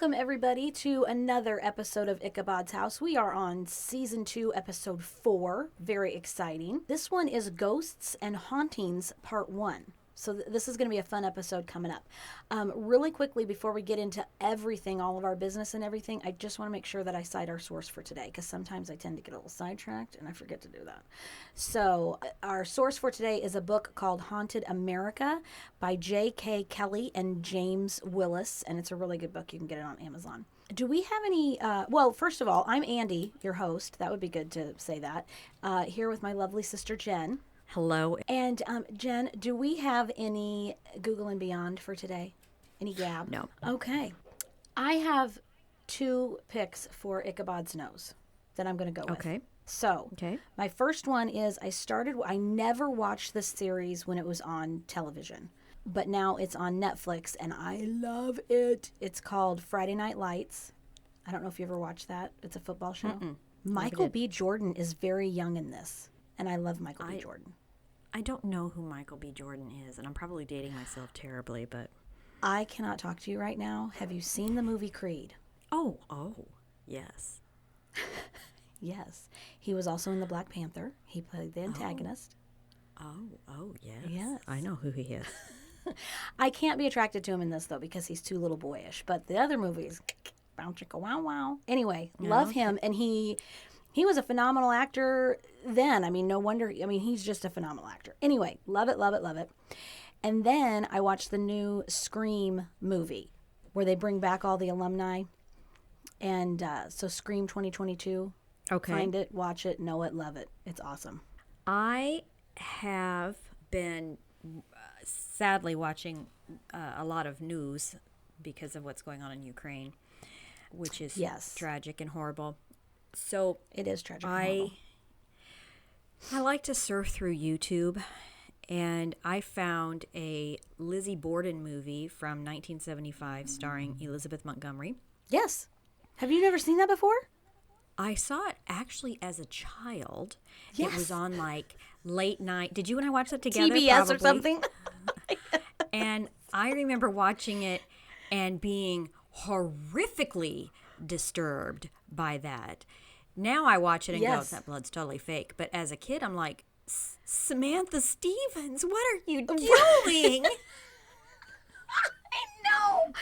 welcome everybody to another episode of Ichabod's House. We are on Season 2, Episode 4. Very exciting. This one is Ghosts and Hauntings, Part 1. So this is going to be a fun episode coming up. Really quickly, before we get into everything, all of our business and everything, I just want to make sure that I cite our source for today, because sometimes I tend to get a little sidetracked and I forget to do that. So our source for today is a book called Haunted America by J.K. Kelley and James Willis, and it's a really good book. You can get it on Amazon. Do we have any, well, first of all, I'm Andy, your host. That would be good to say that. Here with my lovely sister, Jen. Hello. And Jen, do we have any Google and Beyond for today? Any gab? No. Okay. I have 2 picks for Ichabod's Nose that I'm going to go with. Okay. So, my first one is I never watched this series when it was on television, but now it's on Netflix and I love it. It's called Friday Night Lights. I don't know if you ever watched that. It's a football show. Michael B. Jordan is very young in this. And I love Michael B. Jordan. I don't know who Michael B. Jordan is, and I'm probably dating myself terribly, but... I cannot talk to you right now. Have you seen the movie Creed? Oh, yes. Yes. He was also in the Black Panther. He played the antagonist. Oh, yes. Yes. I know who he is. I can't be attracted to him in this, though, because he's too little boyish. But the other movies, bow chicka wow wow. Anyway, love him, and he was a phenomenal actor then. I mean, no wonder. I mean, he's just a phenomenal actor. Anyway, love it, love it, love it. And then I watched the new Scream movie where they bring back all the alumni. And so Scream 2022. Okay. Find it, watch it, know it, love it. It's awesome. I have been sadly watching a lot of news because of what's going on in Ukraine, which is tragic and horrible. So it is tragic. I like to surf through YouTube, and I found a Lizzie Borden movie from 1975 starring Elizabeth Montgomery. Yes. Have you never seen that before? I saw it actually as a child. Yes. It was on like late night. Did you and I watch that together? TBS probably? Or something. And I remember watching it and being horrifically disturbed by that. Now I watch it and go, that blood's totally fake. But as a kid, I'm like, Samantha Stevens, what are you doing? I know.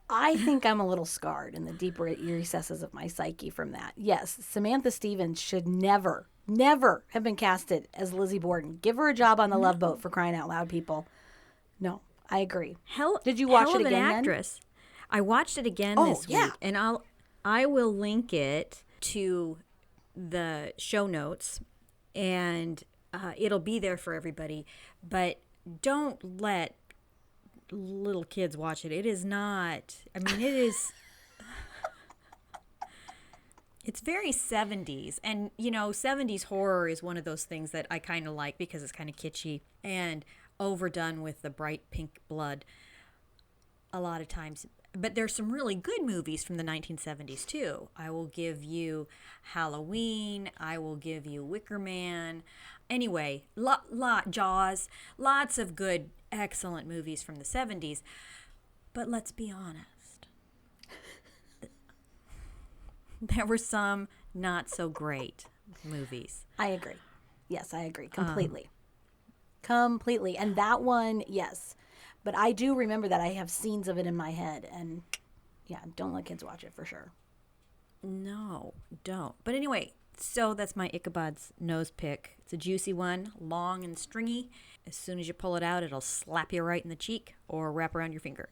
I think I'm a little scarred in the deeper recesses of my psyche from that. Yes, Samantha Stevens should never have been casted as Lizzie Borden. Give her a job on the Love Boat, for crying out loud, people. No, I agree. Did you watch it again? Hell of an actress. Then? I watched it again this week, and I will link it to the show notes, and it'll be there for everybody. But don't let little kids watch it. It is not. I mean, it is. It's very 70s, and 70s horror is one of those things that I kind of like because it's kind of kitschy and overdone with the bright pink blood a lot of times. But there's some really good movies from the 1970s, too. I will give you Halloween. I will give you Wicker Man. Anyway, Jaws. Lots of good, excellent movies from the 70s. But let's be honest. There were some not so great movies. I agree. Yes, I agree. Completely. Completely. And that one, yes. But I do remember that I have scenes of it in my head. And, don't let kids watch it for sure. No, don't. But anyway, so that's my Ichabod's Nose pick. It's a juicy one, long and stringy. As soon as you pull it out, it'll slap you right in the cheek or wrap around your finger.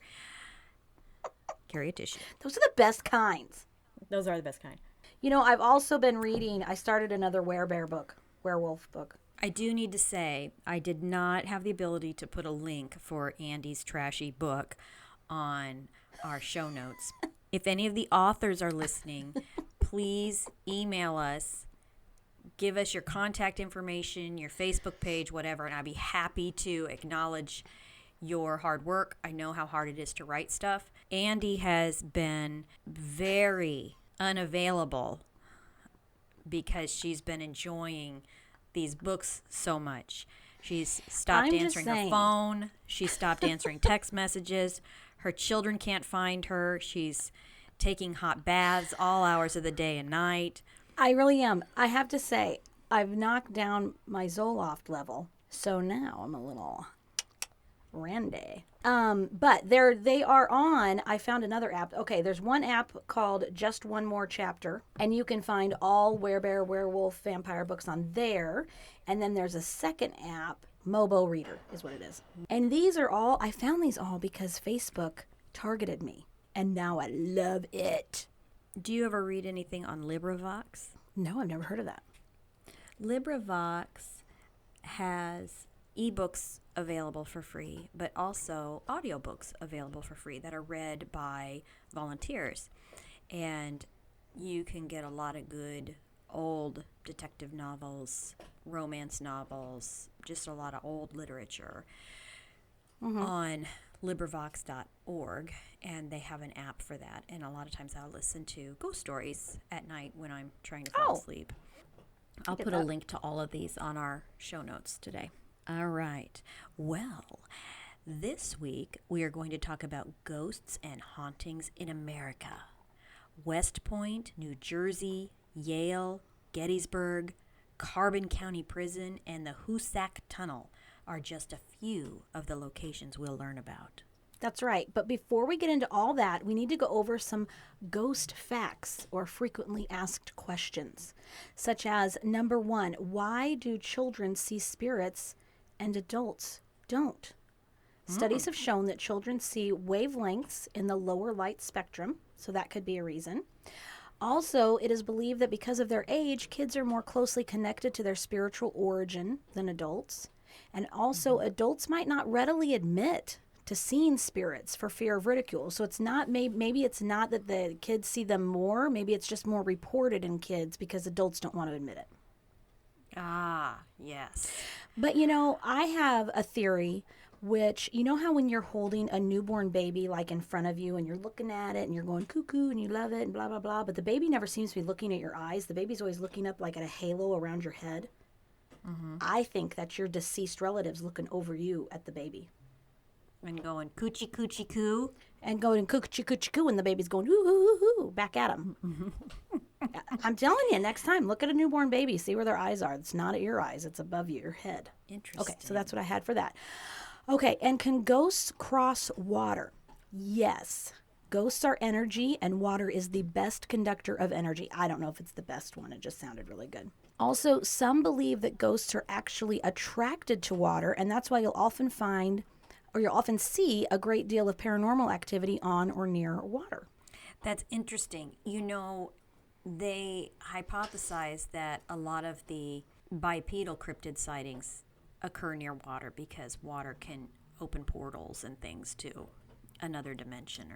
Carry a tissue. Those are the best kinds. Those are the best kind. I've also been reading, I started another werewolf book. I do need to say, I did not have the ability to put a link for Andy's trashy book on our show notes. If any of the authors are listening, please email us, give us your contact information, your Facebook page, whatever, and I'd be happy to acknowledge your hard work. I know how hard it is to write stuff. Andy has been very unavailable because she's been enjoying these books so much. She's stopped answering her phone. She stopped answering text messages. Her children can't find her. She's taking hot baths all hours of the day and night. I really am. I have to say, I've knocked down my Zoloft level, so now I'm a little randy. But they are on. I found another app. Okay, there's one app called Just One More Chapter, and you can find all Werebear, Werewolf, Vampire books on there. And then there's a second app, Mobo Reader is what it is. And these are all, I found these all because Facebook targeted me, and now I love it. Do you ever read anything on LibriVox? No, I've never heard of that. LibriVox has ebooks available for free, but also audiobooks available for free that are read by volunteers. And you can get a lot of good old detective novels, romance novels, just a lot of old literature on LibriVox.org, and they have an app for that. And a lot of times I'll listen to ghost stories at night when I'm trying to fall asleep. I'll put a link to all of these on our show notes today. All right. Well, this week we are going to talk about ghosts and hauntings in America. West Point, New Jersey, Yale, Gettysburg, Carbon County Prison, and the Hoosac Tunnel are just a few of the locations we'll learn about. That's right. But before we get into all that, we need to go over some ghost facts or frequently asked questions, such as number 1, why do children see spirits and adults don't? Studies have shown that children see wavelengths in the lower light spectrum, so that could be a reason. Also, it is believed that because of their age, kids are more closely connected to their spiritual origin than adults. And also, adults might not readily admit to seeing spirits for fear of ridicule. So it's not, maybe it's not that the kids see them more. Maybe it's just more reported in kids because adults don't want to admit it. Ah, yes. But, I have a theory, which, you know how when you're holding a newborn baby like in front of you and you're looking at it and you're going cuckoo and you love it and blah, blah, blah, but the baby never seems to be looking at your eyes. The baby's always looking up like at a halo around your head. I think that's your deceased relatives looking over you at the baby. And going coochie coochie coo. And going coochie coochie coo, and the baby's going ooh, ooh, ooh, ooh, back at him. I'm telling you, next time, look at a newborn baby, see where their eyes are. It's not at your eyes, it's above your head. Interesting. Okay, so that's what I had for that. Okay, and can ghosts cross water? Yes. Ghosts are energy, and water is the best conductor of energy. I don't know if it's the best one. It just sounded really good. Also, some believe that ghosts are actually attracted to water, and that's why you'll often see a great deal of paranormal activity on or near water. That's interesting. They hypothesize that a lot of the bipedal cryptid sightings occur near water because water can open portals and things to another dimension.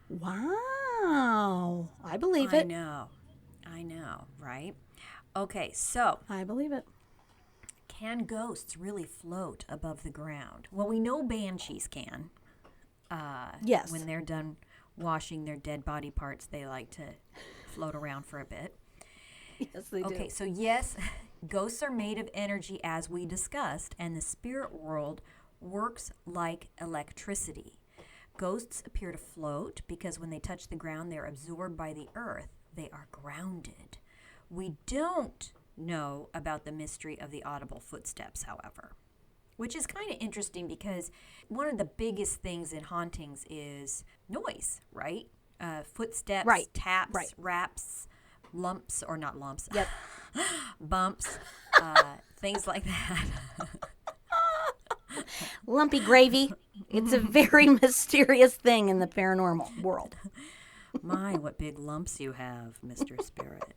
Wow. I believe it. I know, right? Okay, so I believe it. Can ghosts really float above the ground? Well, we know banshees can. Yes. When they're done washing their dead body parts, they like to float around for a bit. Yes, they do. Okay, so yes, ghosts are made of energy as we discussed, and the spirit world works like electricity. Ghosts appear to float because when they touch the ground, they're absorbed by the earth. They are grounded. We don't know about the mystery of the audible footsteps, however, which is kind of interesting because one of the biggest things in hauntings is noise, right? Footsteps, right. taps, right. raps, lumps, or not lumps, Yep. bumps, things like that. Lumpy gravy. It's a very mysterious thing in the paranormal world. My, what big lumps you have, Mr. Spirit.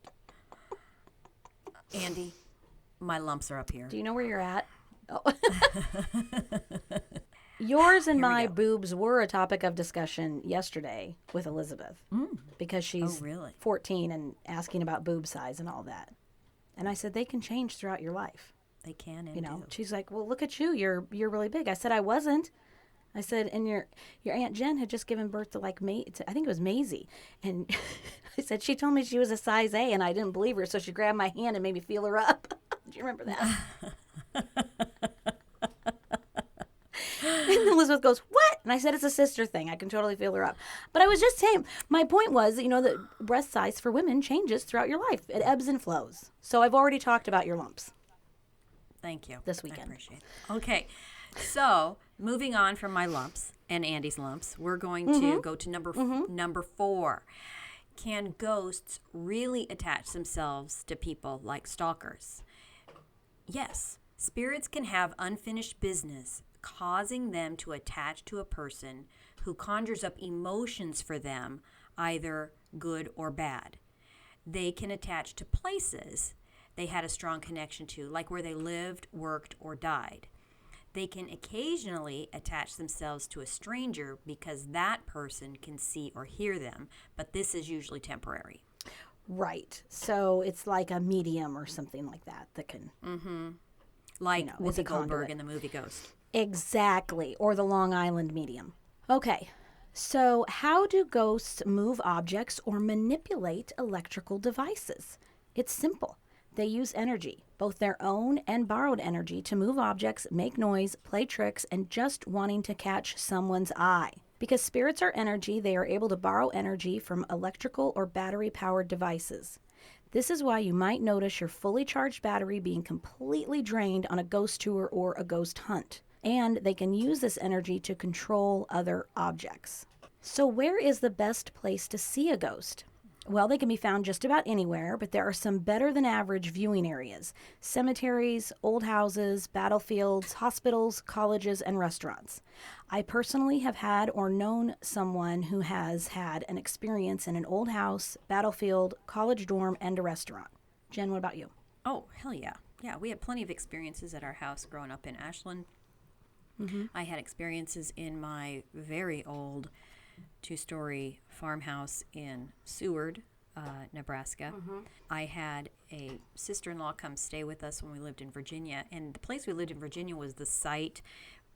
Andy, my lumps are up here. Do you know where you're at? Oh. Yours and my boobs were a topic of discussion yesterday with Elizabeth because she's 14 and asking about boob size and all that. And I said, they can change throughout your life. They can and do. She's like, well, look at you. You're really big. I said, I wasn't. I said, and your Aunt Jen had just given birth to I think it was Maisie. And I said, she told me she was a size A, and I didn't believe her, so she grabbed my hand and made me feel her up. Do you remember that? And Elizabeth goes, what? And I said, it's a sister thing. I can totally feel her up. But I was just saying, my point was, that breast size for women changes throughout your life. It ebbs and flows. So I've already talked about your lumps. Thank you. This weekend. I appreciate it. Okay. So moving on from my lumps and Andy's lumps, we're going to go to number 4. Can ghosts really attach themselves to people like stalkers? Yes. Spirits can have unfinished business, causing them to attach to a person who conjures up emotions for them, either good or bad. They can attach to places they had a strong connection to, like where they lived, worked, or died. They can occasionally attach themselves to a stranger because that person can see or hear them, but this is usually temporary. Right. So it's like a medium or something like that can... Like Whoopi Goldberg in the movie Ghost. Exactly. Or the Long Island medium. Okay. So how do ghosts move objects or manipulate electrical devices? It's simple. They use energy, both their own and borrowed energy, to move objects, make noise, play tricks, and just wanting to catch someone's eye. Because spirits are energy, they are able to borrow energy from electrical or battery-powered devices. This is why you might notice your fully charged battery being completely drained on a ghost tour or a ghost hunt. And they can use this energy to control other objects. So where is the best place to see a ghost? Well, they can be found just about anywhere, but there are some better than average viewing areas: cemeteries, old houses, battlefields, hospitals, colleges, and restaurants. I personally have had or known someone who has had an experience in an old house, battlefield, college dorm, and a restaurant. Jen, what about you? Oh, hell yeah. Yeah, we had plenty of experiences at our house growing up in Ashland. I had experiences in my very old 2-story farmhouse in Seward, Nebraska. I had a sister-in-law come stay with us when we lived in Virginia, and the place we lived in Virginia was the site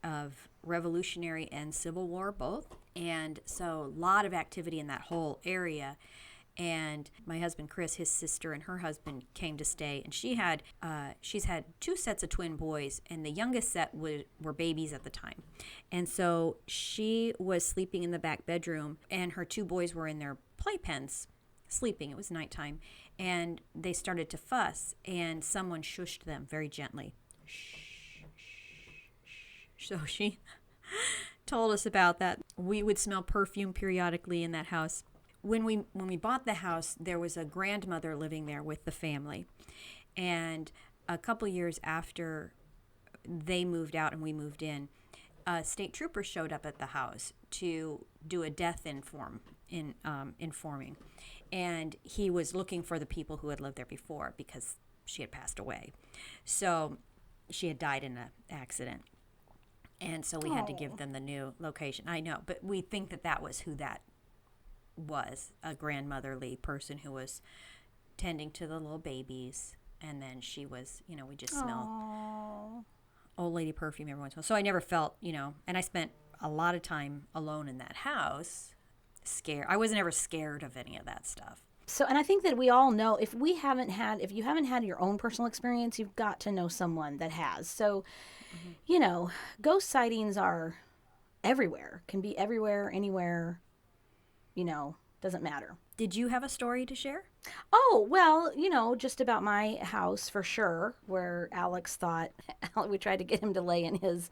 of Revolutionary and Civil War both, and so a lot of activity in that whole area. And my husband Chris, his sister and her husband came to stay, and she's had 2 sets of twin boys, and the youngest set were babies at the time. And so she was sleeping in the back bedroom, and her 2 boys were in their playpens sleeping. It was nighttime, and they started to fuss, and someone shushed them very gently. Shh, shh, shh. So she told us about that. We would smell perfume periodically in that house. When we bought the house, there was a grandmother living there with the family. And a couple years after they moved out and we moved in, a state trooper showed up at the house to do a death informing. And he was looking for the people who had lived there before because she had passed away. So she had died in an accident. And so we had to give them the new location. I know, but we think that was who that was, a grandmotherly person who was tending to the little babies, and then she was, we just smelled old lady perfume every once in a while. So I never felt, and I spent a lot of time alone in that house, scared. I wasn't ever scared of any of that stuff. So, and I think that we all know, if you haven't had your own personal experience, you've got to know someone that has. So, ghost sightings are everywhere, can be everywhere, anywhere. Doesn't matter. Did you have a story to share? Oh, well, just about my house for sure, where Alex thought, we tried to get him to lay in his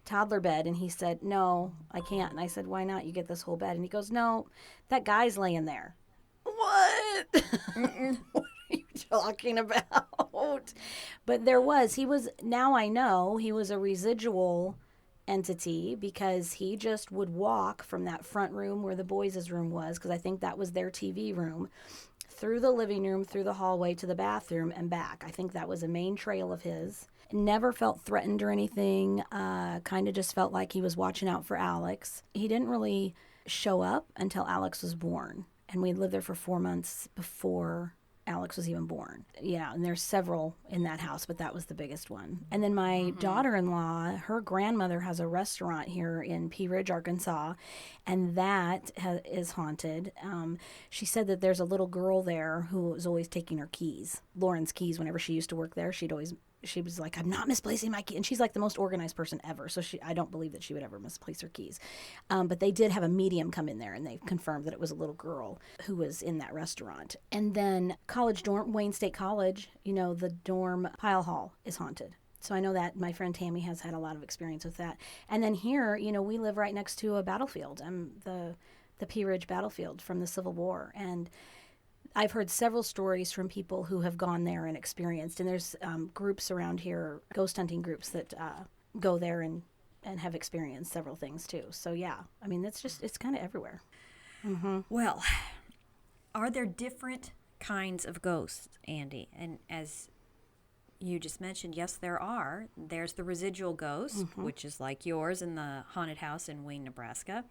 toddler bed, and he said, no, I can't. And I said, why not? You get this whole bed. And he goes, no, that guy's laying there. What? What are you talking about? But now I know he was a residual entity, because he just would walk from that front room where the boys' room was, because I think that was their TV room, through the living room, through the hallway to the bathroom and back. I think that was a main trail of his. Never felt threatened or anything. Kind of just felt like he was watching out for Alex. He didn't really show up until Alex was born, and we lived there for 4 months before Alex was even born. Yeah, and there's several in that house, but that was the biggest one. And then my daughter-in-law, her grandmother has a restaurant here in Pea Ridge, Arkansas, and that is haunted. She said that there's a little girl there who was always taking her keys, Lauren's keys. Whenever she used to work there, she'd always she was like, I'm not misplacing my key. And she's like the most organized person ever. So I don't believe that she would ever misplace her keys. But they did have a medium come in there, and they confirmed that it was a little girl who was in that restaurant. And then college dorm, Wayne State College, the dorm Pile Hall is haunted. So I know that my friend Tammy has had a lot of experience with that. And then here, we live right next to a battlefield, the Pea Ridge battlefield from the Civil War. And I've heard several stories from people who have gone there and experienced. And there's groups around here, ghost hunting groups that go there and have experienced several things too. So yeah, I mean, it's kind of everywhere. Mm-hmm. Well, are there different kinds of ghosts, Andy? And as you just mentioned, yes, there are. There's the residual ghost, which is like yours in the haunted house in Wayne, Nebraska.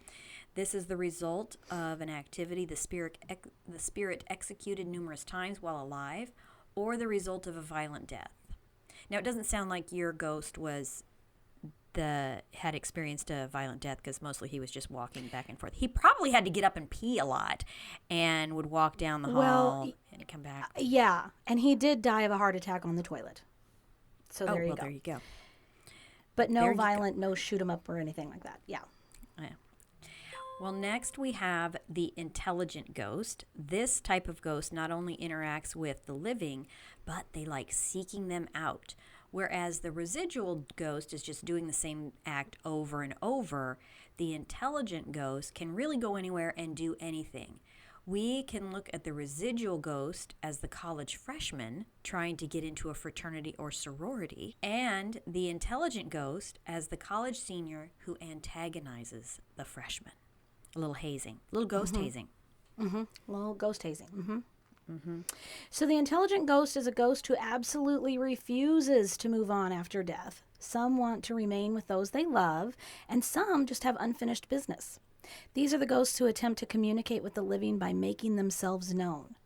This is the result of an activity the spirit executed numerous times while alive, or the result of a violent death. Now, it doesn't sound like your ghost had experienced a violent death, because mostly he was just walking back and forth. He probably had to get up and pee a lot and would walk down the hall and come back. Yeah, and he did die of a heart attack on the toilet. So there you go. There you go. But no violent, no shoot 'em up or anything like that. Yeah. Well, next we have the intelligent ghost. This type of ghost not only interacts with the living, but they like seeking them out. Whereas the residual ghost is just doing the same act over and over, the intelligent ghost can really go anywhere and do anything. We can look at the residual ghost as the college freshman trying to get into a fraternity or sorority, and the intelligent ghost as the college senior who antagonizes the freshman. A little hazing, a little ghost hazing. A little ghost hazing. So the intelligent ghost is a ghost who absolutely refuses to move on after death. Some want to remain with those they love, and some just have unfinished business. These are the ghosts who attempt to communicate with the living by making themselves known.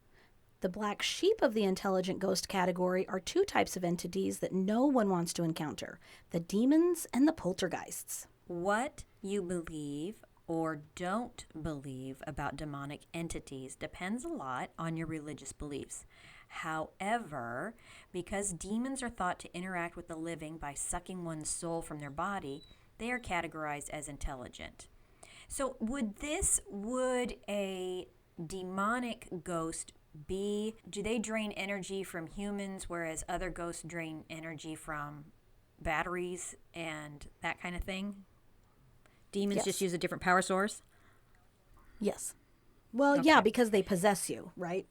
The black sheep of the intelligent ghost category are two types of entities that no one wants to encounter: the demons and the poltergeists. What you believe or don't believe about demonic entities depends a lot on your religious beliefs. However, because demons are thought to interact with the living by sucking one's soul from their body, they are categorized as intelligent. So would a demonic ghost do they drain energy from humans, whereas other ghosts drain energy from batteries and that kind of thing? Demons just use a different power source? Yes. Well, yeah, because they possess you, right?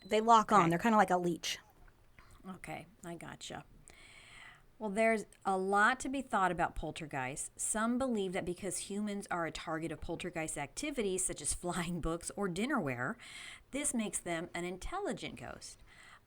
They lock on. They're kind of like a leech. Okay, I gotcha. Well, there's a lot to be thought about poltergeists. Some believe that because humans are a target of poltergeist activities, such as flying books or dinnerware, this makes them an intelligent ghost.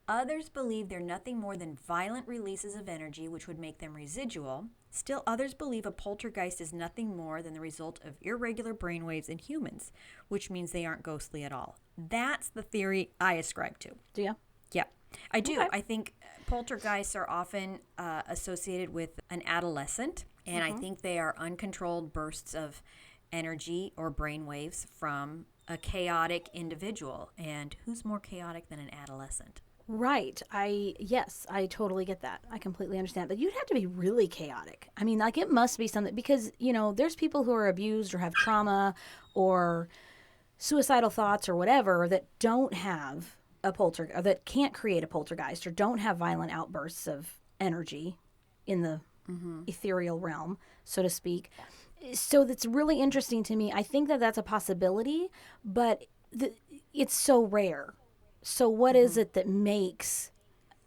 Others believe they're nothing more than violent releases of energy, which would make them residual. Still, others believe a poltergeist is nothing more than the result of irregular brainwaves in humans, which means they aren't ghostly at all. That's the theory I ascribe to. Do you? Yeah, I do. Okay. I think poltergeists are often associated with an adolescent, and I think they are uncontrolled bursts of energy or brainwaves from a chaotic individual. And who's more chaotic than an adolescent? Right. Yes, I totally get that. I completely understand. But you'd have to be really chaotic. I mean, like, it must be something, because, there's people who are abused or have trauma or suicidal thoughts or whatever that don't have a poltergeist, or that can't create a poltergeist, or don't have violent outbursts of energy in the ethereal realm, so to speak. So that's really interesting to me. I think that that's a possibility, but it's so rare. So what is it that makes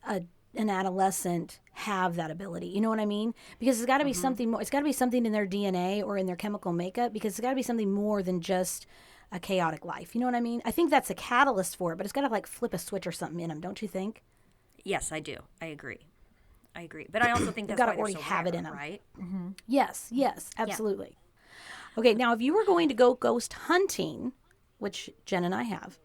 an adolescent have that ability? You know what I mean? Because it's got to be something more. It's got to be something in their DNA or in their chemical makeup, because it's got to be something more than just a chaotic life. You know what I mean? I think that's a catalyst for it, but it's got to like flip a switch or something in them, don't you think? Yes, I do. I agree. But I also think that's why they're so have rare, it in them, right? Yes, absolutely. Yeah. Okay, now if you were going to go ghost hunting, which Jen and I have,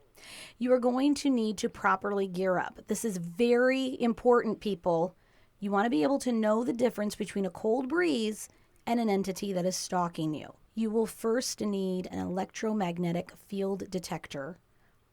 you are going to need to properly gear up. This is very important, people. You want to be able to know the difference between a cold breeze and an entity that is stalking you. You will first need an electromagnetic field detector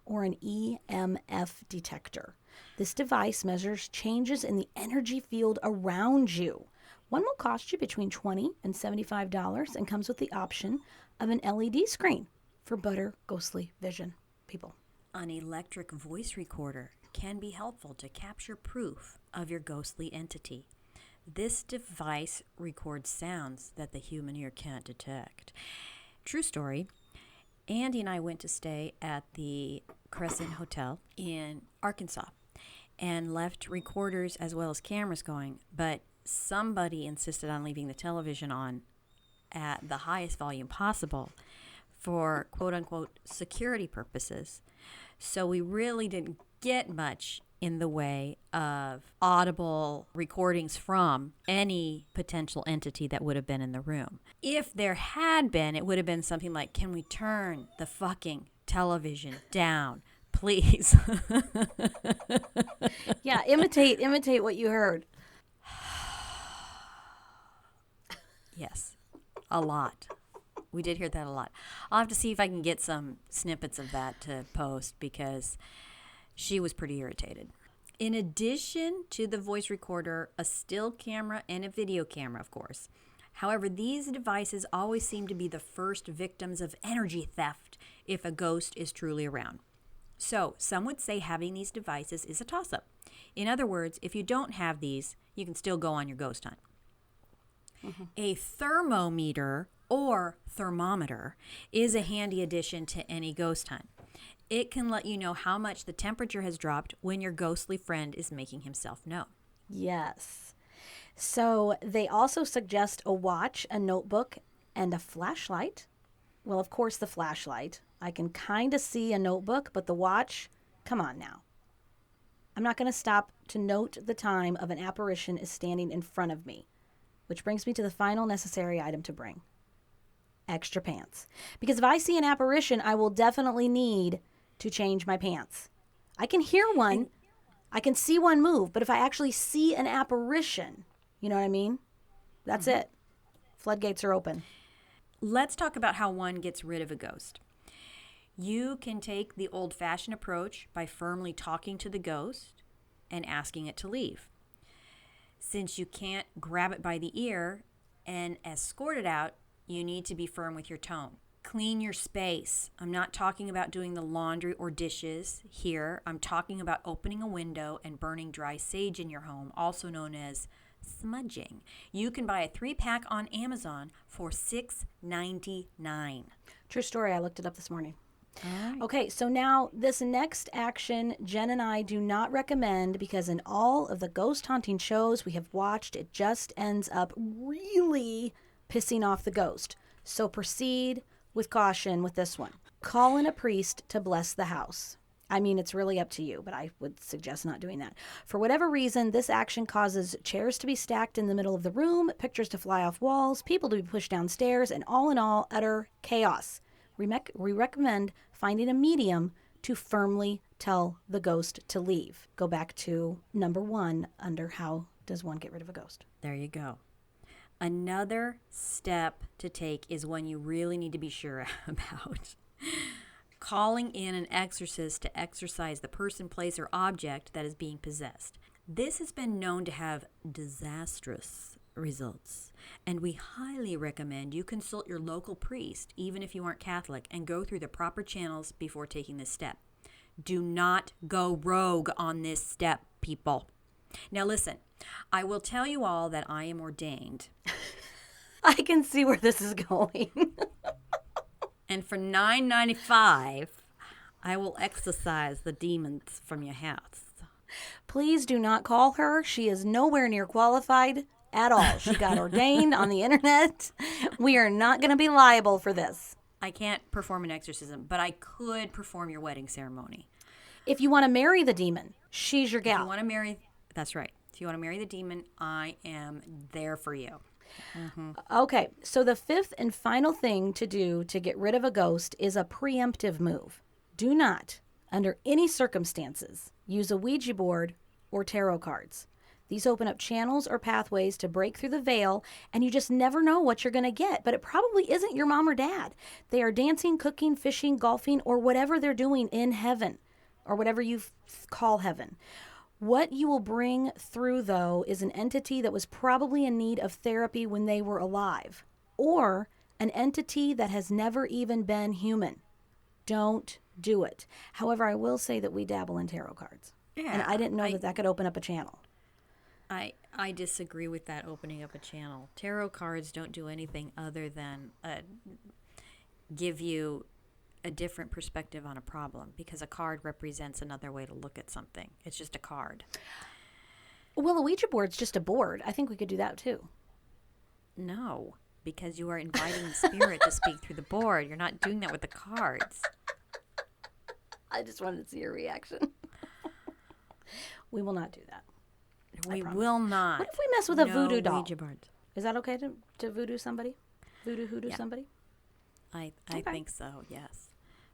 or an EMF detector. This device measures changes in the energy field around you. One will cost you between $20 and $75 and comes with the option of an LED screen for better ghostly vision, people. An electric voice recorder can be helpful to capture proof of your ghostly entity. This device records sounds that the human ear can't detect. True story. Andy and I went to stay at the Crescent Hotel in Arkansas and left recorders as well as cameras going, but somebody insisted on leaving the television on at the highest volume possible for quote-unquote security purposes. So we really didn't get much in the way of audible recordings from any potential entity that would have been in the room. If there had been, it would have been something like, can we turn the fucking television down, please? Yeah, imitate what you heard. Yes, a lot. We did hear that a lot. I'll have to see if I can get some snippets of that to post because she was pretty irritated. In addition to the voice recorder, a still camera, and a video camera, of course. However, these devices always seem to be the first victims of energy theft if a ghost is truly around. So, some would say having these devices is a toss-up. In other words, if you don't have these, you can still go on your ghost hunt. Mm-hmm. A thermometer or thermometer is a handy addition to any ghost hunt. It can let you know how much the temperature has dropped when your ghostly friend is making himself known. Yes. So they also suggest a watch, a notebook, and a flashlight. Well, of course, the flashlight. I can kind of see a notebook, but the watch, come on now. I'm not going to stop to note the time of an apparition is standing in front of me, which brings me to the final necessary item to bring. Extra pants. Because if I see an apparition, I will definitely need to change my pants. I can hear one, I can see one move, but if I actually see an apparition, you know what I mean? That's it. Floodgates are open. Let's talk about how one gets rid of a ghost. You can take the old-fashioned approach by firmly talking to the ghost and asking it to leave. Since you can't grab it by the ear and escort it out, you need to be firm with your tone. Clean your space. I'm not talking about doing the laundry or dishes here. I'm talking about opening a window and burning dry sage in your home, also known as smudging. You can buy a 3-pack on Amazon for $6.99. True story. I looked it up this morning. All right. Okay, so now this next action, Jen and I do not recommend because in all of the ghost haunting shows we have watched, it just ends up really pissing off the ghost. So proceed with caution with this one. Call in a priest to bless the house. I mean, it's really up to you, but I would suggest not doing that. For whatever reason, this action causes chairs to be stacked in the middle of the room, pictures to fly off walls, people to be pushed downstairs, and all in all, utter chaos. We recommend finding a medium to firmly tell the ghost to leave. Go back to number 1 under how does one get rid of a ghost. There you go. Another step to take is one you really need to be sure about. Calling in an exorcist to exorcise the person, place, or object that is being possessed. This has been known to have disastrous results, and we highly recommend you consult your local priest, even if you aren't Catholic, and go through the proper channels before taking this step. Do not go rogue on this step, people. Now listen, I will tell you all that I am ordained. I can see where this is going. And for $9.95, I will exorcise the demons from your house. Please do not call her. She is nowhere near qualified at all. She got ordained on the internet. We are not going to be liable for this. I can't perform an exorcism, but I could perform your wedding ceremony. If you want to marry the demon, she's your gal. If you want to marry, that's right. If you want to marry the demon, I am there for you. Mm-hmm. Okay, so the fifth and final thing to do to get rid of a ghost is a preemptive move. Do not, under any circumstances, use a Ouija board or tarot cards. These open up channels or pathways to break through the veil, and you just never know what you're going to get. But it probably isn't your mom or dad. They are dancing, cooking, fishing, golfing, or whatever they're doing in heaven. or whatever you call heaven. What you will bring through, though, is an entity that was probably in need of therapy when they were alive, or an entity that has never even been human. Don't do it. However, I will say that we dabble in tarot cards. Yeah, And I didn't know that could open up a channel. I disagree with that opening up a channel. Tarot cards don't do anything other than give you a different perspective on a problem, because a card represents another way to look at something. It's just a card. Well, a Ouija board's just a board. I think we could do that too. No, because you are inviting the spirit to speak through the board. You're not doing that with the cards. I just wanted to see your reaction. We will not do that. We will not. What if we mess with a No voodoo doll? Ouija boards. Is that okay to voodoo somebody? Voodoo somebody? I think so, yes.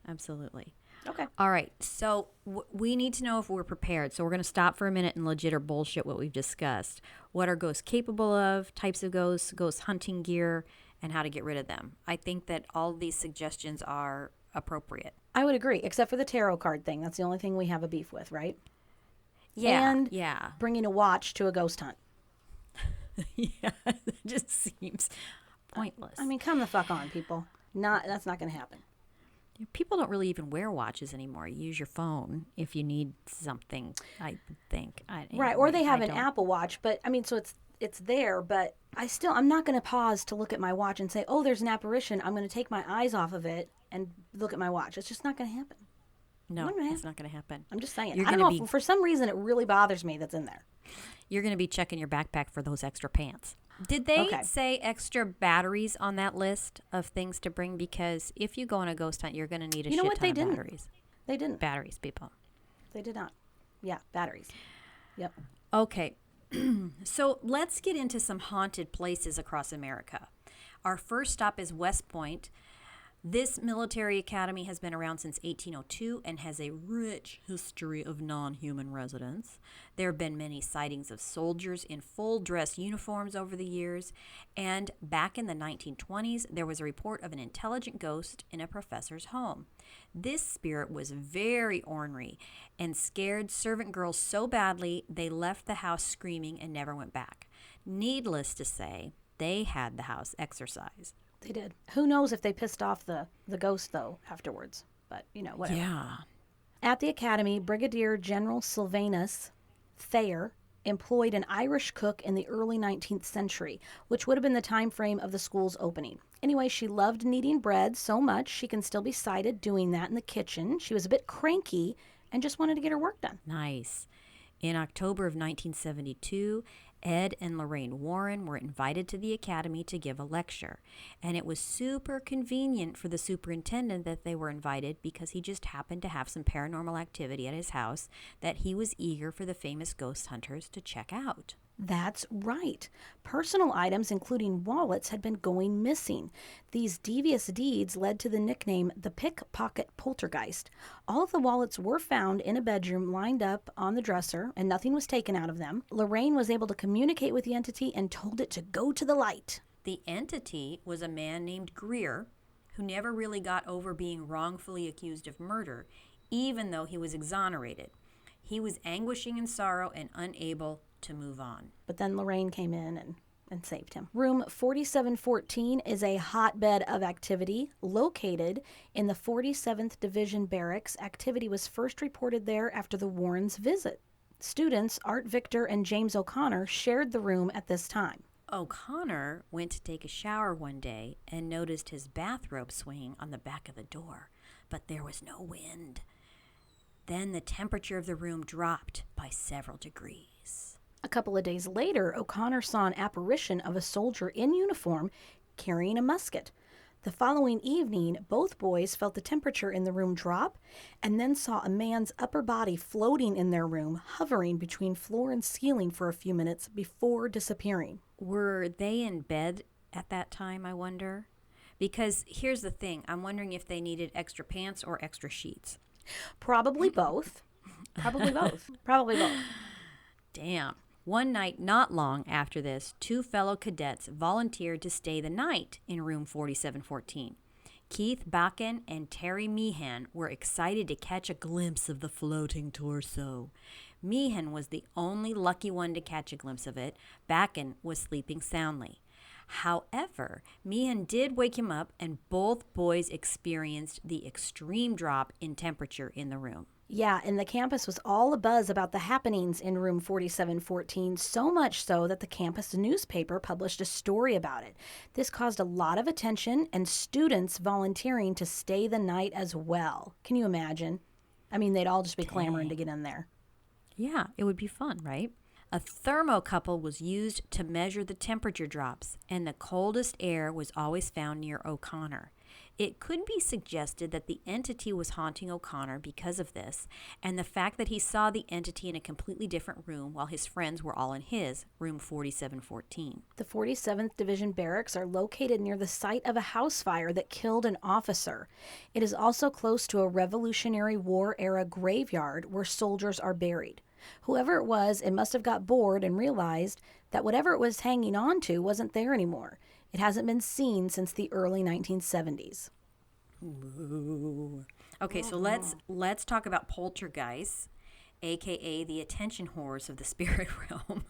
Absolutely. Okay. All right. So we need to know if we're prepared. So we're going to stop for a minute and legit or bullshit what we've discussed. What are ghosts capable of, types of ghosts, ghost hunting gear, and how to get rid of them. I think that all of these suggestions are appropriate. I would agree, except for the tarot card thing. That's the only thing we have a beef with, right? Yeah. And yeah. bringing a watch to a ghost hunt. Yeah. It just seems pointless. I mean, come the fuck on, people. That's not going to happen. People don't really even wear watches anymore. You use your phone if you need something, I think. Right, or they have an Apple Watch, but I mean, so it's there, but I'm not going to pause to look at my watch and say, oh, there's an apparition. I'm going to take my eyes off of it and look at my watch. It's just not going to happen. No, it's not going to happen. I'm just saying. You're I don't know. For some reason, it really bothers me that's in there. You're going to be checking your backpack for those extra pants. Did they say extra batteries on that list of things to bring? Because if you go on a ghost hunt, you're going to need a shit ton of batteries. They didn't. Batteries, people. They did not. Yeah, batteries. Yep. Okay. So let's get into some haunted places across America. Our first stop is West Point. This military academy has been around since 1802 and has a rich history of non-human residents. There have been many sightings of soldiers in full dress uniforms over the years, and back in the 1920s, there was a report of an intelligent ghost in a professor's home. This spirit was very ornery and scared servant girls so badly they left the house screaming and never went back. Needless to say, they had the house exorcised. They did. Who knows if they pissed off the ghost, though, afterwards. But, whatever. Yeah. At the academy, Brigadier General Sylvanus Thayer employed an Irish cook in the early 19th century, which would have been the time frame of the school's opening. Anyway, she loved kneading bread so much she can still be sighted doing that in the kitchen. She was a bit cranky and just wanted to get her work done. Nice. In October of 1972, Ed and Lorraine Warren were invited to the academy to give a lecture. And it was super convenient for the superintendent that they were invited because he just happened to have some paranormal activity at his house that he was eager for the famous ghost hunters to check out. That's right. Personal items, including wallets, had been going missing. These devious deeds led to the nickname the Pickpocket Poltergeist. All of the wallets were found in a bedroom lined up on the dresser, and nothing was taken out of them. Lorraine was able to communicate with the entity and told it to go to the light. The entity was a man named Greer, who never really got over being wrongfully accused of murder, even though he was exonerated. He was anguishing in sorrow and unable to move on. But then Lorraine came in and saved him. Room 4714 is a hotbed of activity located in the 47th Division Barracks. Activity was first reported there after the Warrens' visit. Students Art Victor and James O'Connor shared the room at this time. O'Connor went to take a shower one day and noticed his bathrobe swinging on the back of the door, but there was no wind. Then the temperature of the room dropped by several degrees. A couple of days later, O'Connor saw an apparition of a soldier in uniform carrying a musket. The following evening, both boys felt the temperature in the room drop and then saw a man's upper body floating in their room, hovering between floor and ceiling for a few minutes before disappearing. Were they in bed at that time, I wonder? Because here's the thing. I'm wondering if they needed extra pants or extra sheets. Probably both. Probably both. Probably both. Damn. One night, not long after this, two fellow cadets volunteered to stay the night in room 4714. Keith Bakken and Terry Meehan were excited to catch a glimpse of the floating torso. Meehan was the only lucky one to catch a glimpse of it. Bakken was sleeping soundly. However, Meehan did wake him up, and both boys experienced the extreme drop in temperature in the room. Yeah, and the campus was all abuzz about the happenings in room 4714, so much so that the campus newspaper published a story about it. This caused a lot of attention and students volunteering to stay the night as well. Can you imagine? I mean, they'd all just be clamoring to get in there. Yeah, it would be fun, right? A thermocouple was used to measure the temperature drops, and the coldest air was always found near O'Connor. It could be suggested that the entity was haunting O'Connor because of this, and the fact that he saw the entity in a completely different room while his friends were all in his, room 4714. The 47th Division barracks are located near the site of a house fire that killed an officer. It is also close to a Revolutionary War-era graveyard where soldiers are buried. Whoever it was, it must have got bored and realized that whatever it was hanging on to wasn't there anymore. It hasn't been seen since the early 1970s. Ooh. Okay, so let's talk about poltergeists, aka the attention whores of the spirit realm.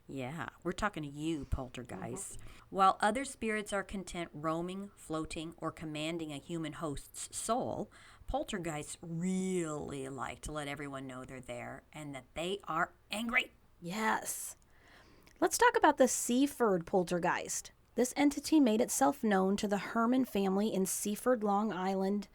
Yeah, we're talking to you, poltergeists. While other spirits are content roaming, floating, or commanding a human host's soul, poltergeists really like to let everyone know they're there and that they are angry. Yes. Let's talk about the Seaford Poltergeist. This entity made itself known to the Herman family in Seaford, Long Island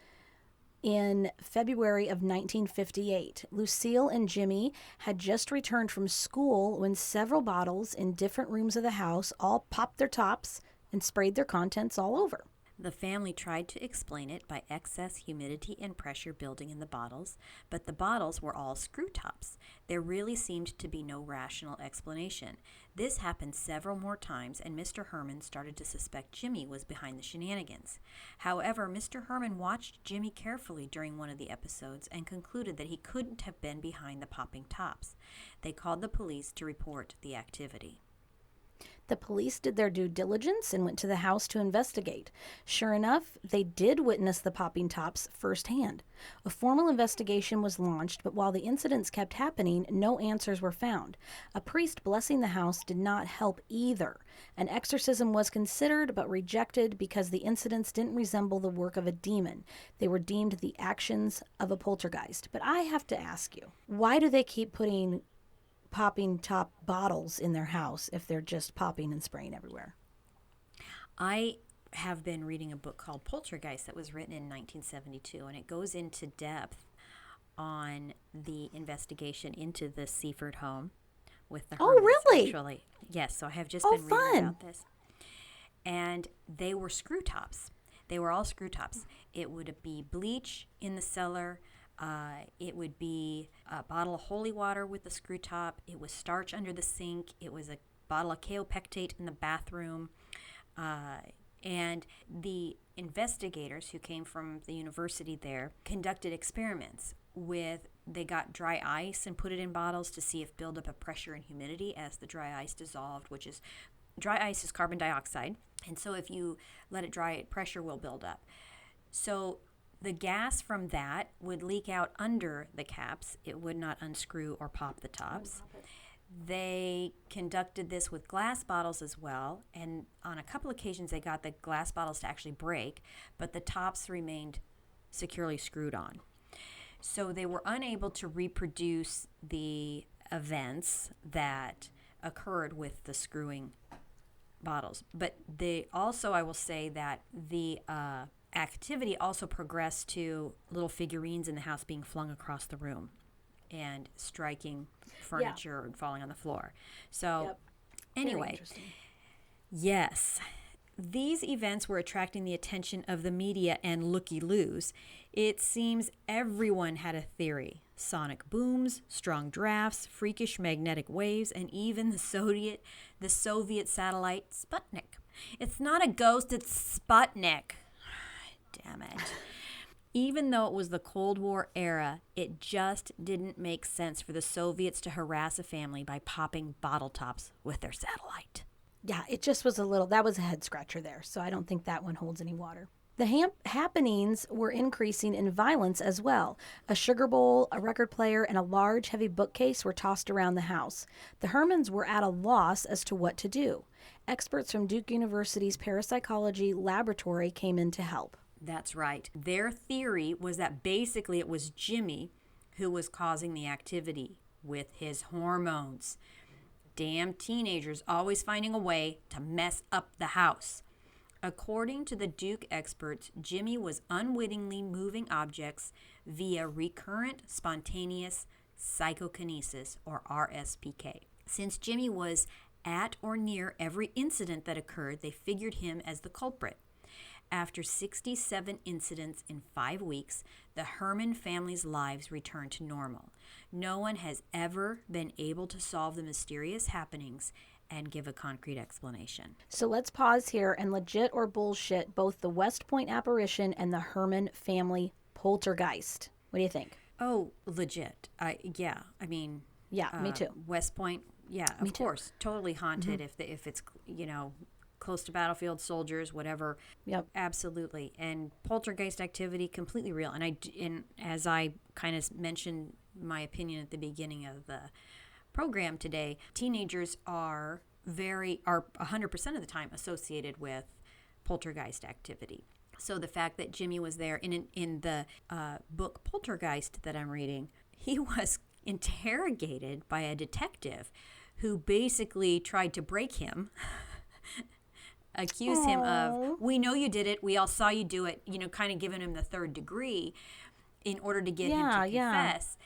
in February of 1958. Lucille and Jimmy had just returned from school when several bottles in different rooms of the house all popped their tops and sprayed their contents all over. The family tried to explain it by excess humidity and pressure building in the bottles, but the bottles were all screw tops. There really seemed to be no rational explanation. This happened several more times, and Mr. Herman started to suspect Jimmy was behind the shenanigans. However, Mr. Herman watched Jimmy carefully during one of the episodes and concluded that he couldn't have been behind the popping tops. They called the police to report the activity. The police did their due diligence and went to the house to investigate. Sure enough, they did witness the popping tops firsthand. A formal investigation was launched, but while the incidents kept happening, no answers were found. A priest blessing the house did not help either. An exorcism was considered, but rejected because the incidents didn't resemble the work of a demon. They were deemed the actions of a poltergeist. But I have to ask you, why do they keep putting popping top bottles in their house if they're just popping and spraying everywhere? I have been reading a book called Poltergeist that was written in 1972, and it goes into depth on the investigation into the Seaford home with the Oh, Hermans, really? Actually. Yes, so I have just Oh, been reading fun. about this. And they were screw tops. They were all screw tops. It would be bleach in the cellar. It would be a bottle of holy water with the screw top. It was starch under the sink. It was a bottle of kaopectate in the bathroom. And the investigators who came from the university there conducted experiments they got dry ice and put it in bottles to see if buildup of pressure and humidity as the dry ice dissolved, dry ice is carbon dioxide. And so if you let it dry, pressure will build up. So the gas from that would leak out under the caps. It would not unscrew or pop the tops. They conducted this with glass bottles as well, and on a couple occasions they got the glass bottles to actually break, but the tops remained securely screwed on. So they were unable to reproduce the events that occurred with the screwing bottles. But I will say that the activity also progressed to little figurines in the house being flung across the room and striking furniture and falling on the floor. So anyway, yes, these events were attracting the attention of the media and looky-loos. It seems everyone had a theory. Sonic booms, strong drafts, freakish magnetic waves, and even the Soviet satellite Sputnik. It's not a ghost, it's Sputnik. Damn it. Even though it was the Cold War era, it just didn't make sense for the Soviets to harass a family by popping bottle tops with their satellite. Yeah, it just was that was a head scratcher there. So I don't think that one holds any water. The happenings were increasing in violence as well. A sugar bowl, a record player, and a large, heavy bookcase were tossed around the house. The Hermans were at a loss as to what to do. Experts from Duke University's parapsychology laboratory came in to help. That's right. Their theory was that basically it was Jimmy who was causing the activity with his hormones. Damn teenagers always finding a way to mess up the house. According to the Duke experts, Jimmy was unwittingly moving objects via recurrent spontaneous psychokinesis, or RSPK. Since Jimmy was at or near every incident that occurred, they figured him as the culprit. After 67 incidents in 5 weeks, the Herman family's lives returned to normal. No one has ever been able to solve the mysterious happenings and give a concrete explanation. So let's pause here and legit or bullshit both the West Point apparition and the Herman family poltergeist. What do you think? Oh, legit. Yeah, I mean... Yeah, me too. West Point, yeah, of course. Totally haunted if it's, close to battlefield, soldiers, whatever. Yep. Absolutely. And poltergeist activity, completely real. And as I kind of mentioned my opinion at the beginning of the program today, teenagers are 100% of the time associated with poltergeist activity. So the fact that Jimmy was there in the book Poltergeist that I'm reading, he was interrogated by a detective who basically tried to break him, accuse him of, we know you did it, we all saw you do it, kind of giving him the third degree in order to get him to confess.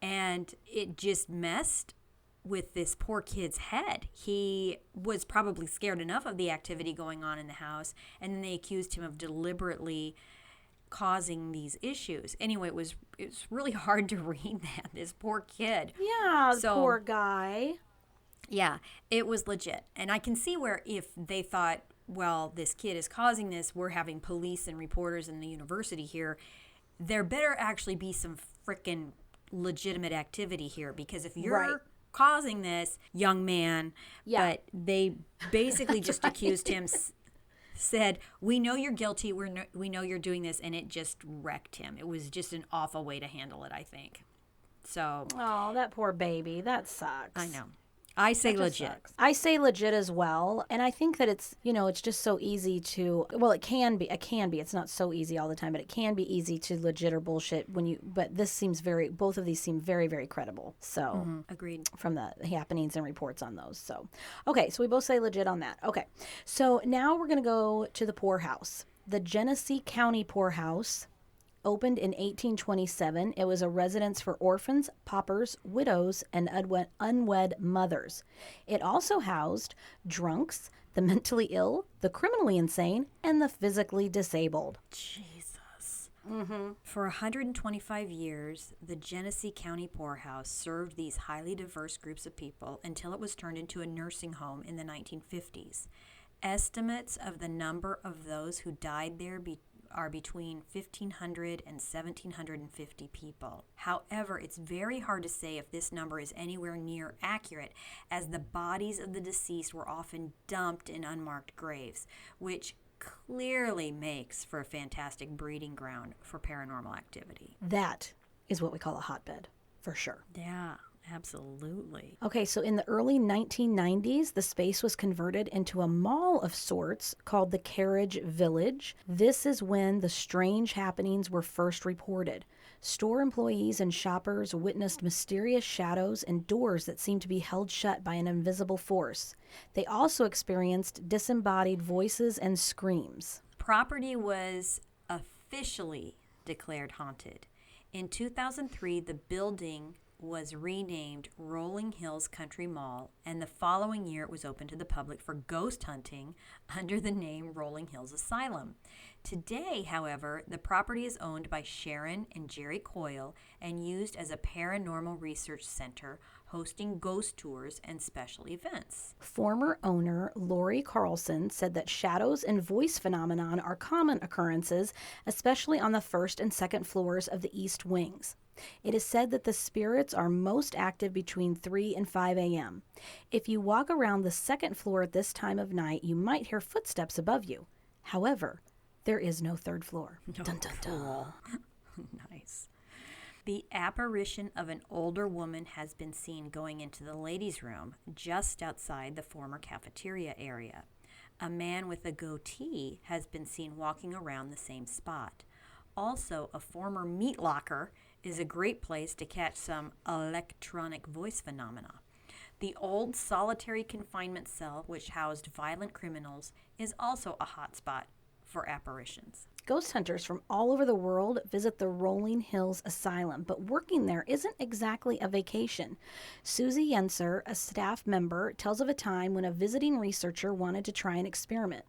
And it just messed with this poor kid's head. He was probably scared enough of the activity going on in the house, and then they accused him of deliberately causing these issues. Anyway, it's really hard to read that. This poor kid. Yeah, poor guy. Yeah, it was legit. And I can see where if they thought, well, this kid is causing this, we're having police and reporters in the university here, there better actually be some freaking legitimate activity here, because if you're causing this, young man, but they basically just accused him, said, we know you're guilty, we know you're doing this, and it just wrecked him. It was just an awful way to handle it, I think. So. Oh, that poor baby. That sucks. I know. I say legit. Sucks. I say legit as well. And I think that it's, it's just so easy to, well, it can be. It's not so easy all the time, but it can be easy to legit or bullshit but this seems both of these seem very, very credible. So. Agreed. From the happenings and reports on those. So, okay. So we both say legit on that. Okay. So now we're going to go to the poorhouse. The Genesee County Poorhouse opened in 1827. It was a residence for orphans, paupers, widows, and unwed mothers. It also housed drunks, the mentally ill, the criminally insane, and the physically disabled. Jesus. For 125 years, the Genesee County Poorhouse served these highly diverse groups of people until it was turned into a nursing home in the 1950s. Estimates of the number of those who died there are between 1,500 and 1,750 people. However, it's very hard to say if this number is anywhere near accurate, as the bodies of the deceased were often dumped in unmarked graves, which clearly makes for a fantastic breeding ground for paranormal activity. That is what we call a hotbed, for sure. Yeah. Absolutely. Okay, so in the early 1990s, the space was converted into a mall of sorts called the Carriage Village. This is when the strange happenings were first reported. Store employees and shoppers witnessed mysterious shadows and doors that seemed to be held shut by an invisible force. They also experienced disembodied voices and screams. Property was officially declared haunted. In 2003, the building was renamed Rolling Hills Country Mall, and the following year it was open to the public for ghost hunting under the name Rolling Hills Asylum. Today, however, the property is owned by Sharon and Jerry Coyle and used as a paranormal research center, hosting ghost tours and special events. Former owner Lori Carlson said that shadows and voice phenomenon are common occurrences, especially on the first and second floors of the east wings. It is said that the spirits are most active between 3 and 5 a.m. If you walk around the second floor at this time of night, you might hear footsteps above you. However, there is no third floor. Oh, Dun, dun, dun. cool. Nice. The apparition of an older woman has been seen going into the ladies' room just outside the former cafeteria area. A man with a goatee has been seen walking around the same spot. Also, a former meat locker is a great place to catch some electronic voice phenomena. The old solitary confinement cell, which housed violent criminals, is also a hotspot for apparitions. Ghost hunters from all over the world visit the Rolling Hills Asylum, but working there isn't exactly a vacation. Susie Yenser, a staff member, tells of a time when a visiting researcher wanted to try an experiment.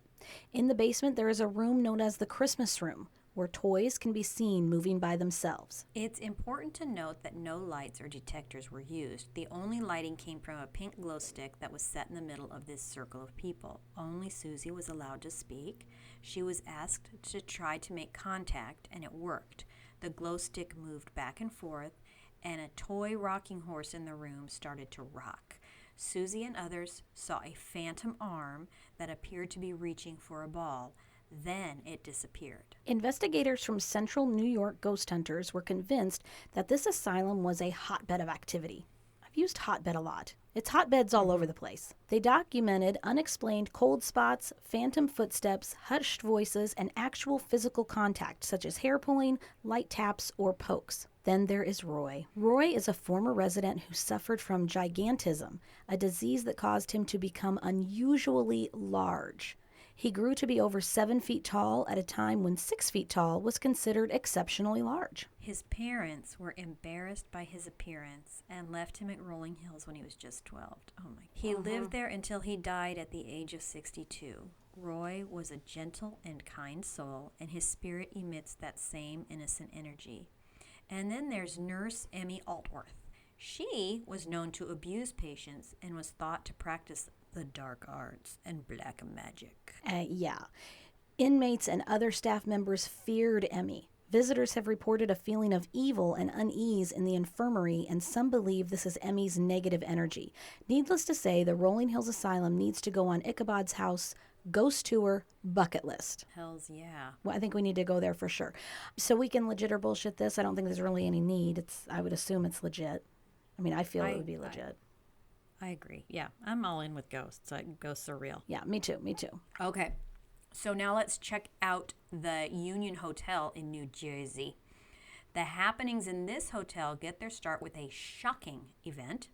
In the basement, there is a room known as the Christmas Room, where toys can be seen moving by themselves. It's important to note that no lights or detectors were used. The only lighting came from a pink glow stick that was set in the middle of this circle of people. Only Susie was allowed to speak. She was asked to try to make contact, and it worked. The glow stick moved back and forth, and a toy rocking horse in the room started to rock. Susie and others saw a phantom arm that appeared to be reaching for a ball. Then it disappeared. Investigators from Central New York ghost hunters were convinced that this asylum was a hotbed of activity. I've used hotbed a lot. It's hotbeds all over the place. They documented unexplained cold spots, phantom footsteps, hushed voices, and actual physical contact, such as hair pulling, light taps, or pokes. Then there is Roy. Roy is a former resident who suffered from gigantism, a disease that caused him to become unusually large. He grew to be over 7 feet tall at a time when 6 feet tall was considered exceptionally large. His parents were embarrassed by his appearance and left him at Rolling Hills when he was just 12. Oh my! He lived there until he died at the age of 62. Roy was a gentle and kind soul, and his spirit emits that same innocent energy. And then there's Nurse Emmy Altworth. She was known to abuse patients and was thought to practice the dark arts and black magic. Yeah. Inmates and other staff members feared Emmy. Visitors have reported a feeling of evil and unease in the infirmary, and some believe this is Emmy's negative energy. Needless to say, the Rolling Hills Asylum needs to go on Ichabod's house ghost tour bucket list. Hells yeah. Well, I think we need to go there for sure. So we can legit or bullshit this. I don't think there's really any need. I would assume it's legit. I mean, I feel it would be legit. I agree. Yeah, I'm all in with ghosts. Ghosts are real. Yeah, me too. Okay, so now let's check out the Union Hotel in New Jersey. The happenings in this hotel get their start with a shocking event.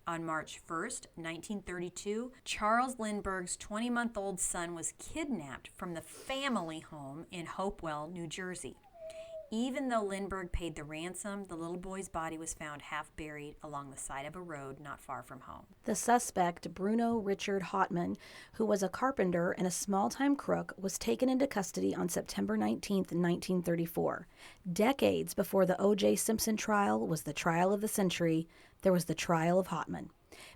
On March 1st, 1932, Charles Lindbergh's 20-month-old son was kidnapped from the family home in Hopewell, New Jersey. Even though Lindbergh paid the ransom, the little boy's body was found half buried along the side of a road not far from home. The suspect, Bruno Richard Hotman, who was a carpenter and a small-time crook, was taken into custody on September 19, 1934. Decades before the O.J. Simpson trial was the trial of the century, there was the trial of Hotman.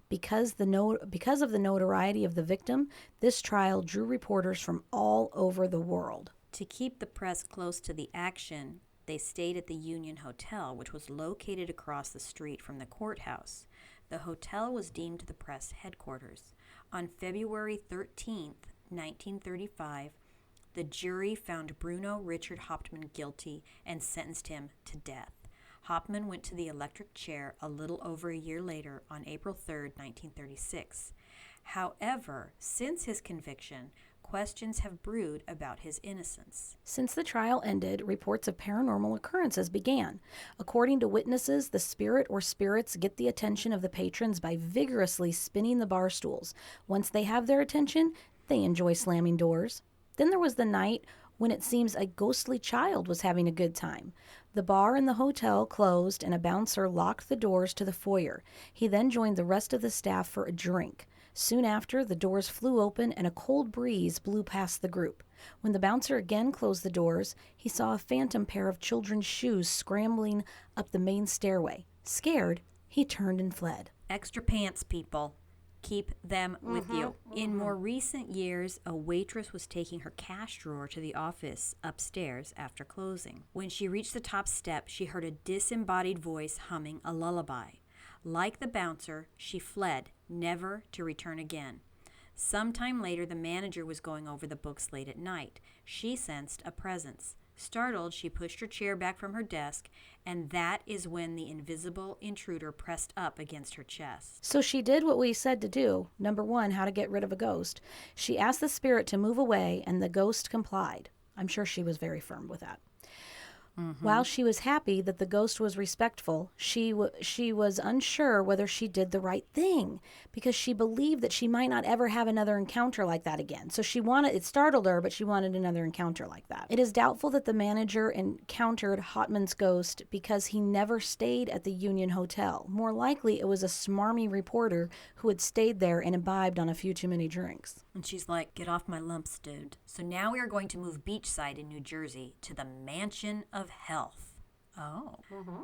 Because of the notoriety of the victim, this trial drew reporters from all over the world. To keep the press close to the action, they stayed at the Union Hotel, which was located across the street from the courthouse. The hotel was deemed the press headquarters. On February 13, 1935, the jury found Bruno Richard Hotman guilty and sentenced him to death. Hotman went to the electric chair a little over a year later on April 3, 1936. However, since his conviction, questions have brewed about his innocence. Since the trial ended, reports of paranormal occurrences began. According to witnesses, the spirit or spirits get the attention of the patrons by vigorously spinning the bar stools. Once they have their attention, they enjoy slamming doors. Then there was the night when it seems a ghostly child was having a good time. The bar in the hotel closed and a bouncer locked the doors to the foyer. He then joined the rest of the staff for a drink. Soon after, the doors flew open and a cold breeze blew past the group. When the bouncer again closed the doors, he saw a phantom pair of children's shoes scrambling up the main stairway. Scared, he turned and fled. Extra pants, people. Keep them with you. In more recent years, a waitress was taking her cash drawer to the office upstairs after closing. When she reached the top step, she heard a disembodied voice humming a lullaby. Like the bouncer, she fled, never to return again. Sometime later, the manager was going over the books late at night. She sensed a presence. Startled, she pushed her chair back from her desk, and that is when the invisible intruder pressed up against her chest. So she did what we said to do. Number 1, how to get rid of a ghost. She asked the spirit to move away, and the ghost complied. I'm sure she was very firm with that. While she was happy that the ghost was respectful, she was unsure whether she did the right thing, because she believed that she might not ever have another encounter like that again. So it startled her, but she wanted another encounter like that. It is doubtful that the manager encountered Hotman's ghost because he never stayed at the Union Hotel. More likely, it was a smarmy reporter who had stayed there and imbibed on a few too many drinks. And she's like, get off my lumps, dude. So now we are going to move beachside in New Jersey to the Mansion of Health. Oh.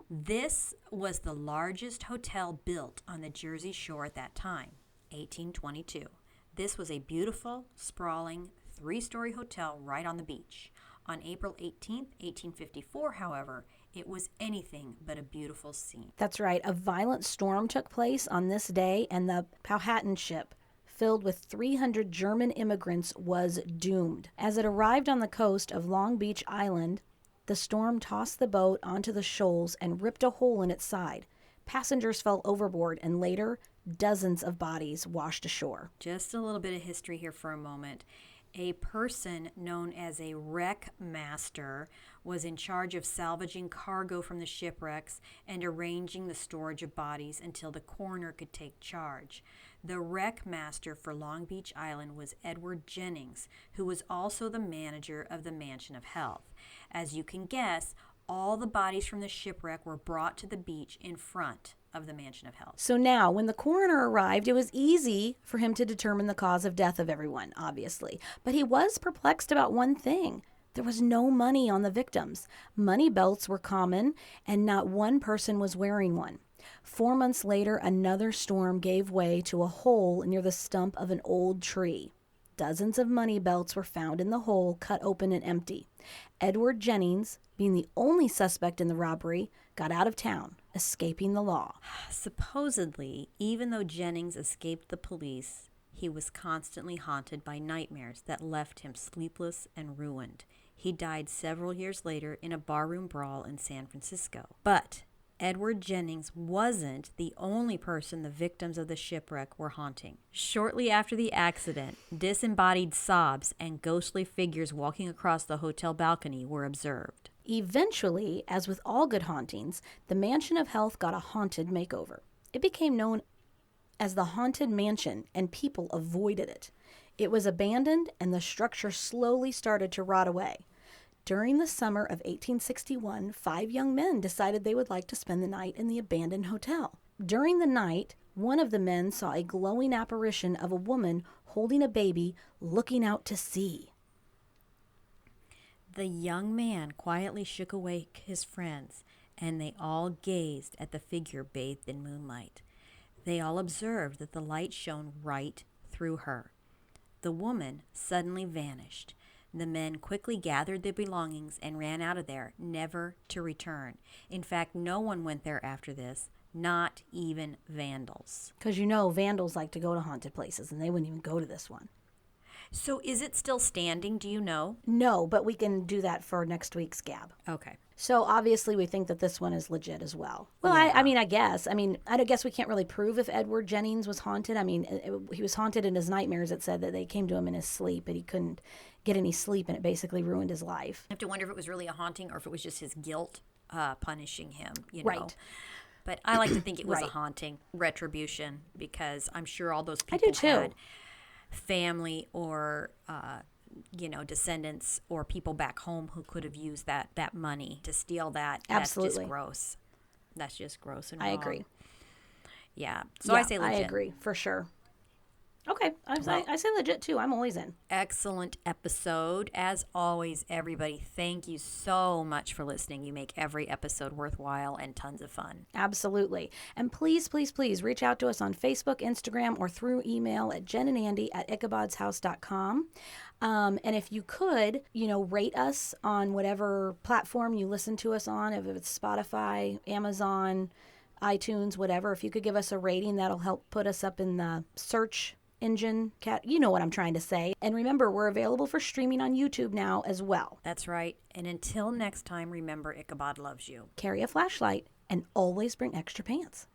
This was the largest hotel built on the Jersey Shore at that time, 1822. This was a beautiful, sprawling, 3-story hotel right on the beach. On April 18th, 1854, however, it was anything but a beautiful scene. That's right. A violent storm took place on this day, and the Powhatan ship, filled with 300 German immigrants, was doomed. As it arrived on the coast of Long Beach Island, the storm tossed the boat onto the shoals and ripped a hole in its side. Passengers fell overboard, and later, dozens of bodies washed ashore. Just a little bit of history here for a moment. A person known as a wreck master was in charge of salvaging cargo from the shipwrecks and arranging the storage of bodies until the coroner could take charge. The wreck master for Long Beach Island was Edward Jennings, who was also the manager of the Mansion of Health. As you can guess, all the bodies from the shipwreck were brought to the beach in front of the Mansion of Health. So now, when the coroner arrived, it was easy for him to determine the cause of death of everyone, obviously. But he was perplexed about one thing. There was no money on the victims. Money belts were common, and not one person was wearing one. 4 months later, another storm gave way to a hole near the stump of an old tree. Dozens of money belts were found in the hole, cut open and empty. Edward Jennings, being the only suspect in the robbery, got out of town, escaping the law. Supposedly, even though Jennings escaped the police, he was constantly haunted by nightmares that left him sleepless and ruined. He died several years later in a barroom brawl in San Francisco. But Edward Jennings wasn't the only person the victims of the shipwreck were haunting. Shortly after the accident, disembodied sobs and ghostly figures walking across the hotel balcony were observed. Eventually, as with all good hauntings, the Mansion of Health got a haunted makeover. It became known as the Haunted Mansion, and people avoided it. It was abandoned, and the structure slowly started to rot away. During the summer of 1861, 5 young men decided they would like to spend the night in the abandoned hotel. During the night, one of the men saw a glowing apparition of a woman holding a baby looking out to sea. The young man quietly shook awake his friends, and they all gazed at the figure bathed in moonlight. They all observed that the light shone right through her. The woman suddenly vanished. The men quickly gathered their belongings and ran out of there, never to return. In fact, no one went there after this, not even vandals. Because vandals like to go to haunted places, and they wouldn't even go to this one. So is it still standing? Do you know? No, but we can do that for next week's Gab. Okay. So obviously we think that this one is legit as well. Well, Yeah. I guess we can't really prove if Edward Jennings was haunted. He was haunted in his nightmares. It said that they came to him in his sleep, but he couldn't get any sleep, and it basically ruined his life. I have to wonder if it was really a haunting or if it was just his guilt punishing him, Right. But I like to think it was a Right. haunting, retribution, because I'm sure all those I people do too. had family or descendants or people back home who could have used that money to steal that. Absolutely. That's just gross. That's just gross and I wrong. agree. Yeah. So I say legit. I agree, for sure. Okay. I say legit too. I'm always in. Excellent episode. As always, everybody, thank you so much for listening. You make every episode worthwhile and tons of fun. Absolutely. And please, please, please reach out to us on Facebook, Instagram, or through email at jenandandy@ichabodshouse.com. And if you could, rate us on whatever platform you listen to us on, if it's Spotify, Amazon, iTunes, whatever. If you could give us a rating, that'll help put us up in the search engine. You know what I'm trying to say. And remember, we're available for streaming on YouTube now as well. That's right. And until next time, remember, Ichabod loves you. Carry a flashlight and always bring extra pants.